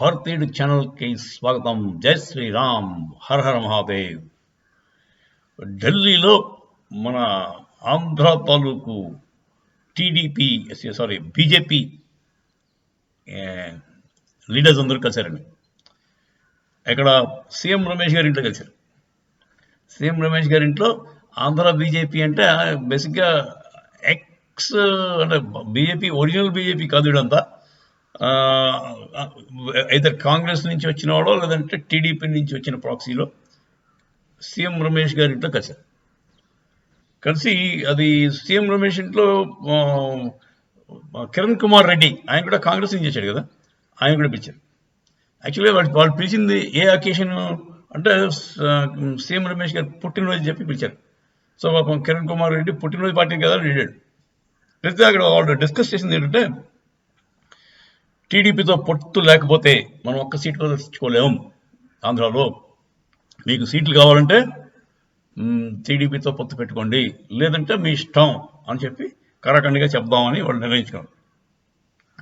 భారతీయుడు ఛానల్కి స్వాగతం. జై శ్రీరామ్, హర హర మహాదేవ్. ఢిల్లీలో మన ఆంధ్ర తాలూకు బీజేపీ లీడర్స్ అందరూ కలిశారండి. ఇక్కడ సీఎం రమేష్ గారి ఇంట్లో కలిశారు. సీఎం రమేష్ గారి ఇంట్లో ఆంధ్ర బీజేపీ అంటే బేసిక్గా అంటే బీజేపీ ఒరిజినల్ బీజేపీ కాదు, ఇదంతా అయితే కాంగ్రెస్ నుంచి వచ్చిన వాడో లేదంటే టీడీపీ నుంచి వచ్చిన ప్రాక్సీలో సీఎం రమేష్ గారి ఇంట్లో కలిసి అది సీఎం రమేష్ ఇంట్లో కిరణ్ కుమార్ రెడ్డి, ఆయన కూడా కాంగ్రెస్ నుంచి వచ్చాడు కదా, ఆయన కూడా పిలిచారు. యాక్చువల్గా వాళ్ళు పిలిచింది ఏ అకేషన్ అంటే సీఎం రమేష్ గారు పుట్టినరోజు చెప్పి పిలిచారు. సో పాపం కిరణ్ కుమార్ రెడ్డి పుట్టినరోజు పార్టీ కదా వెళ్ళాడు. అయితే అక్కడ వాళ్ళు డిస్కస్ చేసింది ఏంటంటే, టీడీపీతో పొత్తు లేకపోతే మనం ఒక్క సీట్ కూడా తెచ్చుకోలేము ఆంధ్రాలో, మీకు సీట్లు కావాలంటే టీడీపీతో పొత్తు పెట్టుకోండి, లేదంటే మీ ఇష్టం అని చెప్పి కరాఖండిగా చెప్దామని వాళ్ళు నిర్ణయించుకున్నారు.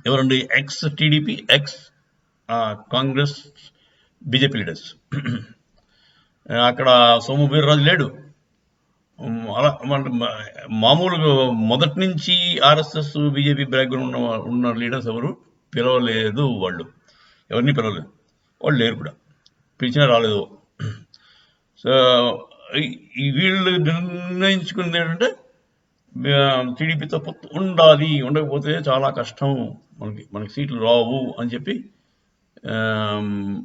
ఎవరండి? X TDP, X Congress, BJP leaders. అక్కడ సోము వీర్రాజు లేడు. అలా మామూలుగా మొదటి నుంచి ఆర్ఎస్ఎస్ బీజేపీ బ్యాక్గ్రౌండ్ ఉన్న లీడర్స్ ఎవరు పిలవలేదు, ఎవరిని పిలవలేదు, వాళ్ళు లేరు కూడా, పిలిచినా రాలేదు. సో వీళ్ళు నిర్ణయించుకున్నది ఏంటంటే టీడీపీతో పొత్తు ఉండాలి, ఉండకపోతే చాలా కష్టం, మనకి సీట్లు రావు అని చెప్పి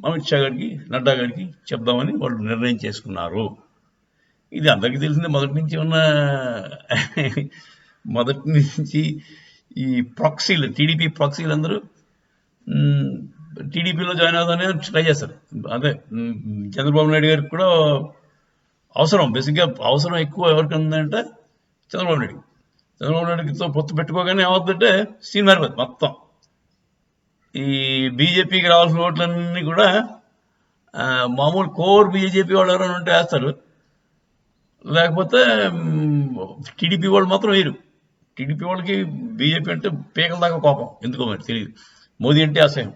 అమిత్ షా గారికి, నడ్డా గారికి చెప్దామని వాళ్ళు నిర్ణయం చేసుకున్నారు. ఇది అందరికీ తెలిసిందే. మొదటి నుంచి ఈ ప్రాక్సీలు, టీడీపీ ప్రాక్సీలు అందరూ టీడీపీలో జాయిన్ అవుతానే ట్రై చేస్తారు. అదే చంద్రబాబు నాయుడు గారికి కూడా అవసరం, బేసిక్గా అవసరం ఎక్కువ ఎవరికి ఉందంటే చంద్రబాబు నాయుడుతో పొత్తు పెట్టుకోగానే ఏమవుతుందంటే సీన్ మారిపోతుంది మొత్తం. ఈ బీజేపీకి రావాల్సిన ఓట్లన్నీ కూడా మామూలు కోర్ బీజేపీ వాళ్ళు ఎవరైనా ఉంటే వేస్తారు, లేకపోతే టీడీపీ వాళ్ళు మాత్రం వేయరు. టీడీపీ వాళ్ళకి బీజేపీ అంటే పీకల దాకా కోపం, ఎందుకో మరి తెలియదు. మోదీ అంటే అసహ్యం.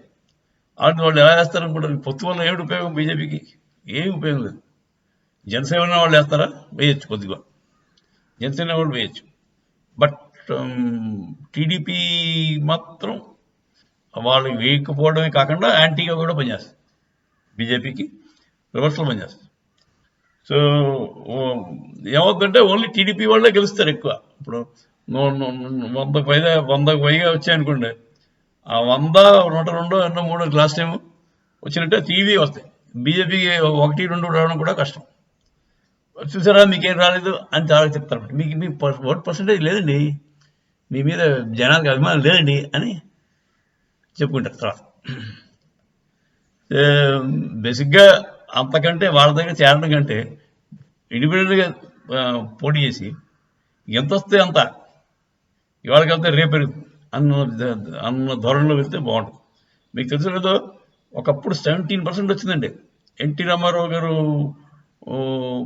అలాంటి వాళ్ళు ఎలా వేస్తారనుకుంటారు? పొత్తు వల్ల ఏమిటి ఉపయోగం? బీజేపీకి ఏమి ఉపయోగం లేదు. జనసేన వాళ్ళు వేస్తారా? వేయచ్చు, కొద్దిగా జనసేన వాళ్ళు వేయచ్చు. బట్ టీడీపీ మాత్రం వాళ్ళు వేయకపోవడమే కాకుండా యాంటీగా కూడా పనిచేస్తుంది, బీజేపీకి రివర్స్లో పనిచేస్తుంది. సో ఏమవుతుందంటే ఓన్లీ టీడీపీ వాళ్ళే గెలుస్తారు ఎక్కువ. ఇప్పుడు 100కు పైగా వచ్చాయనుకోండి, ఆ 100, 102, 103 లాస్ట్ టైం వచ్చినట్టే టీవీ వస్తాయి. బీజేపీకి 1, 2 రావడం కూడా కష్టం. చూసారా మీకేం రాలేదు అని చాలా చెప్తారు. మీ ఓట్ పర్సంటేజ్ లేదండి, మీ మీద జనానికి అభిమానం లేదండి అని చెప్పుకుంటారు తర్వాత. బేసిక్గా అంతకంటే వాళ్ళ దగ్గర చేరడం కంటే ఇండిపెండెంట్గా పోటీ చేసి ఎంత వస్తే అంత, ఇవాళకి వెళ్తే రేపు పెరుగుతుంది అన్న ధోరణిలో వెళ్తే బాగుంటుంది. మీకు తెలుసు లేదో, ఒకప్పుడు 17% వచ్చిందండి. ఎన్టీ రామారావు గారు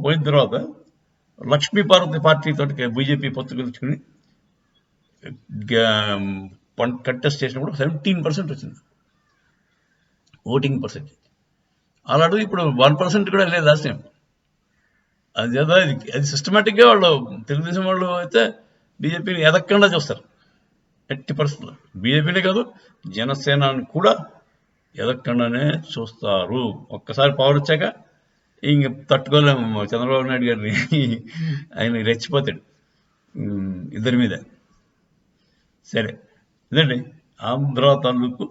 పోయిన తర్వాత లక్ష్మీపార్వతి పార్టీతో బీజేపీ పొత్తు గెలుచుకుని కంటెస్ట్ చేసినప్పుడు 17% వచ్చింది ఓటింగ్ పర్సెంటేజ్. అలాంటి ఇప్పుడు 1% కూడా లేదు లాస్ట్ టైం. అది సిస్టమేటిక్గా వాళ్ళు తెలుగుదేశం వాళ్ళు అయితే బీజేపీని ఎదగకుండా చూస్తారు ఎట్టి పరిస్థితుల్లో. బీజేపీనే కాదు, జనసేనని కూడా ఎదగకుండానే చూస్తారు. ఒక్కసారి పవర్ వచ్చాక ఇంక తట్టుకోలేము చంద్రబాబు నాయుడు గారిని, ఆయన రెచ్చిపోతాడు ఇద్దరి మీద. సరే, ఇదండి ఆంధ్ర తాలూకు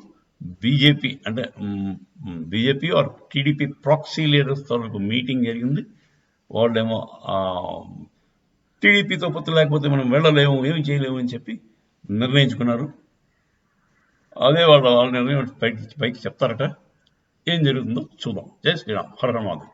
బీజేపీ అంటే BJP or TDP proxy leaders తాలూకు మీటింగ్ జరిగింది. వాళ్ళేమో టీడీపీతో పొత్తు లేకపోతే మనం వెళ్ళలేము, ఏమి చేయలేము అని చెప్పి నిర్ణయించుకున్నారు. అదే వాళ్ళ నిర్ణయం పైకి చెప్తారట. ఏం జరుగుతుందో చూద్దాం. జై శ్రీరామ్, హర హర మహాదేవ్.